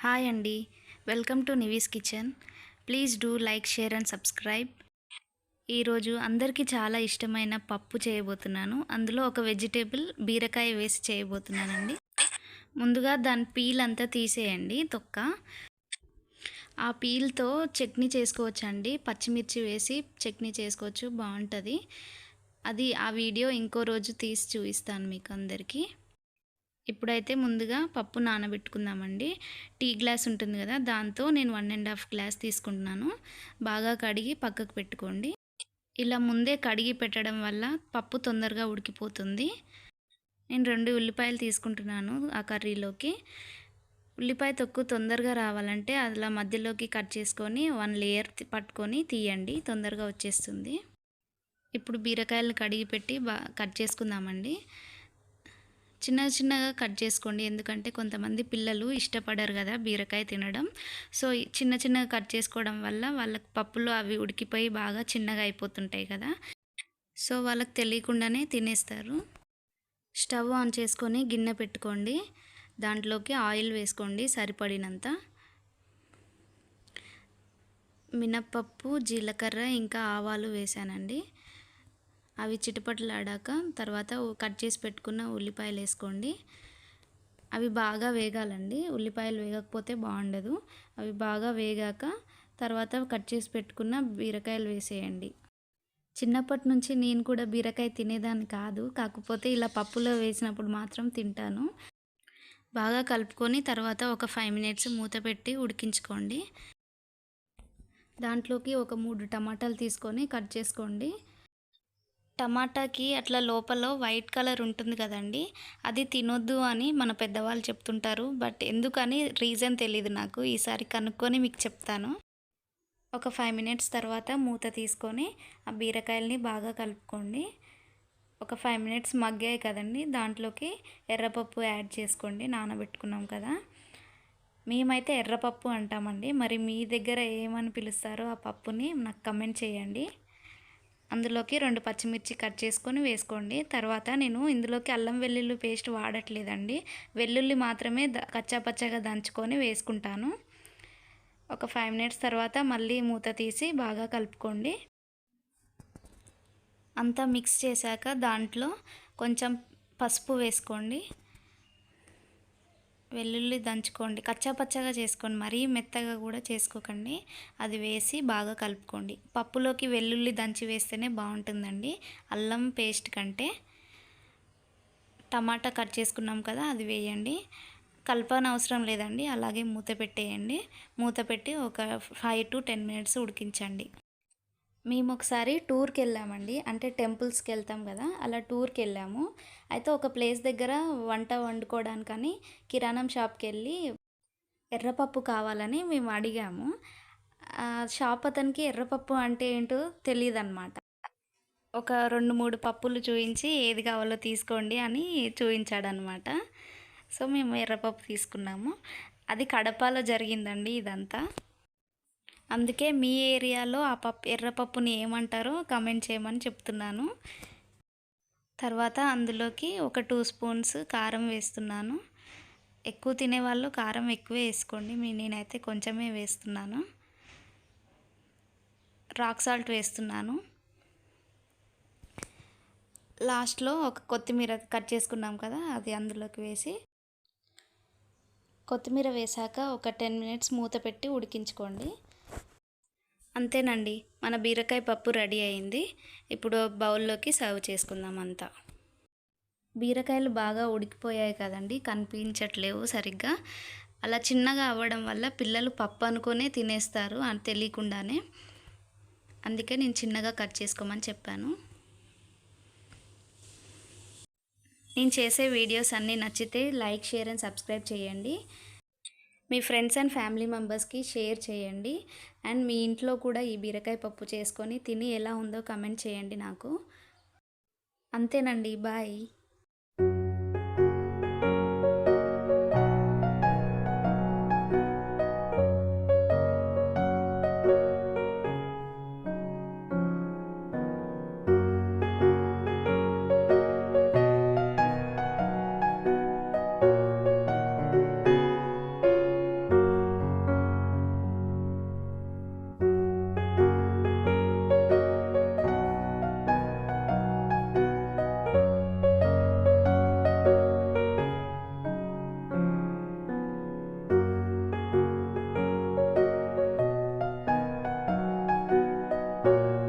Hi అండి. Welcome to Nivi's kitchen. Please do like, share and subscribe. ఈరోజు అందరికీ చాలా ఇష్టమైన పప్పు చేయబోతున్నాను. అందులో ఒక వెజిటేబుల్ బీరకాయ వేసి చేయబోతున్నానండి. ముందుగా దాని పీల్ అంతా తీసేయండి, తొక్క. ఆ పీల్తో చట్నీ చేసుకోవచ్చండి. పచ్చిమిర్చి వేసి చట్నీ చేసుకోవచ్చు, బాగుంటుంది. ఆ వీడియో ఇంకో రోజు తీసి చూపిస్తాను మీకు అందరికీ. ఇప్పుడైతే ముందుగా పప్పు నానబెట్టుకుందామండి. టీ గ్లాస్ ఉంటుంది కదా, దాంతో నేను 1.5 గ్లాస్ తీసుకుంటున్నాను. బాగా కడిగి పక్కకు పెట్టుకోండి. ఇలా ముందే కడిగి పెట్టడం వల్ల పప్పు తొందరగా ఉడికిపోతుంది. నేను 2 ఉల్లిపాయలు తీసుకుంటున్నాను ఆ కర్రీలోకి. ఉల్లిపాయ తొక్కు తొందరగా రావాలంటే అలా మధ్యలోకి కట్ చేసుకొని 1 లేయర్ పట్టుకొని తీయండి, తొందరగా వచ్చేస్తుంది. ఇప్పుడు బీరకాయలు కడిగి పెట్టి కట్ చేసుకుందామండి. చిన్నగా కట్ చేసుకోండి, ఎందుకంటే కొంతమంది పిల్లలు ఇష్టపడరు కదా బీరకాయ తినడం. సో చిన్నగా కట్ చేసుకోవడం వల్ల వాళ్ళకి పప్పులో అవి ఉడికిపోయి బాగా చిన్నగా అయిపోతుంటాయి కదా, సో వాళ్ళకి తెలియకుండానే తినేస్తారు. స్టవ్ ఆన్ చేసుకొని గిన్నె పెట్టుకోండి. దాంట్లోకి ఆయిల్ వేసుకోండి సరిపడినంత. మినప్పప్పు, జీలకర్ర ఇంకా ఆవాలు వేసానండి. అవి చిటపటలాడాక తర్వాత కట్ చేసి పెట్టుకున్న ఉల్లిపాయలు వేసుకోండి. అవి బాగా వేగాలండి, ఉల్లిపాయలు వేగకపోతే బాగుండదు. అవి బాగా వేగాక తర్వాత కట్ చేసి పెట్టుకున్న బీరకాయలు వేసేయండి. చిన్నప్పటి నుంచి నేను కూడా బీరకాయ తినేదాన్ని కాదు, కాకపోతే ఇలా పప్పులో వేసినప్పుడు మాత్రం తింటాను. బాగా కలుపుకొని తర్వాత ఒక 5 మినిట్స్ మూత పెట్టి ఉడికించుకోండి. దాంట్లోకి ఒక 3 టమాటాలు తీసుకొని కట్ చేసుకోండి. టమాటాకి అట్లా లోపల వైట్ కలర్ ఉంటుంది కదండి, అది తినొద్దు అని మన పెద్దవాళ్ళు చెప్తుంటారు. బట్ ఎందుకని రీజన్ తెలీదు నాకు. ఈసారి కనుక్కొని మీకు చెప్తాను. ఒక 5 మినిట్స్ తర్వాత మూత తీసుకొని ఆ బీరకాయలని బాగా కలుపుకోండి. ఒక 5 మినిట్స్ మగ్గాయి కదండి, దాంట్లోకి ఎర్రపప్పు యాడ్ చేసుకోండి. నానబెట్టుకున్నాం కదా, మేమైతే ఎర్రపప్పు అంటామండి. మరి మీ దగ్గర ఏమని పిలుస్తారో ఆ పప్పుని నాకు కమెంట్ చేయండి. అందులోకి 2 పచ్చిమిర్చి కట్ చేసుకొని వేసుకోండి. తర్వాత నేను ఇందులోకి అల్లం వెల్లుల్లి పేస్ట్ వాడట్లేదండి, వెల్లుల్లి మాత్రమే కచ్చాపచ్చగా దంచుకొని వేసుకుంటాను. ఒక 5 మినిట్స్ తర్వాత మళ్ళీ మూత తీసి బాగా కలుపుకోండి. అంతా మిక్స్ చేశాక దాంట్లో కొంచెం పసుపు వేసుకోండి. వెల్లుల్లి దంచుకోండి, కచ్చాపచ్చగా చేసుకోండి, మరీ మెత్తగా కూడా చేసుకోకండి. అది వేసి బాగా కలుపుకోండి. పప్పులోకి వెల్లుల్లి దంచి వేస్తేనే బాగుంటుందండి అల్లం పేస్ట్ కంటే. టమాటా కట్ చేసుకున్నాం కదా, అది వేయండి. కలపన అవసరం లేదండి, అలాగే మూత పెట్టేయండి. మూత పెట్టి ఒక 5 to 10 మినిట్స్ ఉడికించండి. మేము ఒకసారి టూర్కి వెళ్ళామండి, అంటే టెంపుల్స్కి వెళ్తాం కదా, అలా టూర్కి వెళ్ళాము. అయితే ఒక ప్లేస్ దగ్గర వంట వండుకోవడానికని కిరాణం షాప్కి వెళ్ళి ఎర్రపప్పు కావాలని మేము అడిగాము. షాప్ అతనికి ఎర్రపప్పు అంటే ఏంటో తెలియదు అనమాట. ఒక 2-3 పప్పులు చూపించి ఏది కావాలో తీసుకోండి అని చూపించాడనమాట. సో మేము ఎర్రపప్పు తీసుకున్నాము. అది కడపలో జరిగిందండి ఇదంతా. అందుకే మీ ఏరియాలో ఆ ఎర్రపప్పుని ఏమంటారో కమెంట్ చేయమని చెప్తున్నాను. తర్వాత అందులోకి ఒక 2 స్పూన్స్ కారం వేస్తున్నాను. ఎక్కువ తినేవాళ్ళు కారం ఎక్కువే వేసుకోండి, నేనైతే కొంచెమే వేస్తున్నాను. రాక్ సాల్ట్ వేస్తున్నాను. లాస్ట్లో ఒక కొత్తిమీర కట్ చేసుకున్నాం కదా, అది అందులోకి వేసి కొత్తిమీర వేసాక ఒక 10 మినిట్స్ మూత పెట్టి ఉడికించుకోండి. అంతేనండి, మన బీరకాయ పప్పు రెడీ అయింది. ఇప్పుడు బౌల్లోకి సర్వ్ చేసుకుందాం అంతా. బీరకాయలు బాగా ఉడికిపోయాయి కదండి, కనిపించట్లేవు సరిగ్గా. అలా చిన్నగా అవ్వడం వల్ల పిల్లలు పప్పు అనుకునే తినేస్తారు అని తెలియకుండానే. అందుకే నేను చిన్నగా కట్ చేసుకోమని చెప్పాను. నేను చేసే వీడియోస్ అన్నీ నచ్చితే లైక్, షేర్ అండ్ సబ్స్క్రైబ్ చేయండి. మీ ఫ్రెండ్స్ అండ్ ఫ్యామిలీ మెంబర్స్కి షేర్ చేయండి. అండ్ మీ ఇంట్లో కూడా ఈ బీరకాయ పప్పు చేసుకొని తిని ఎలా ఉందో కమెంట్ చేయండి నాకు. అంతేనండి, బాయ్.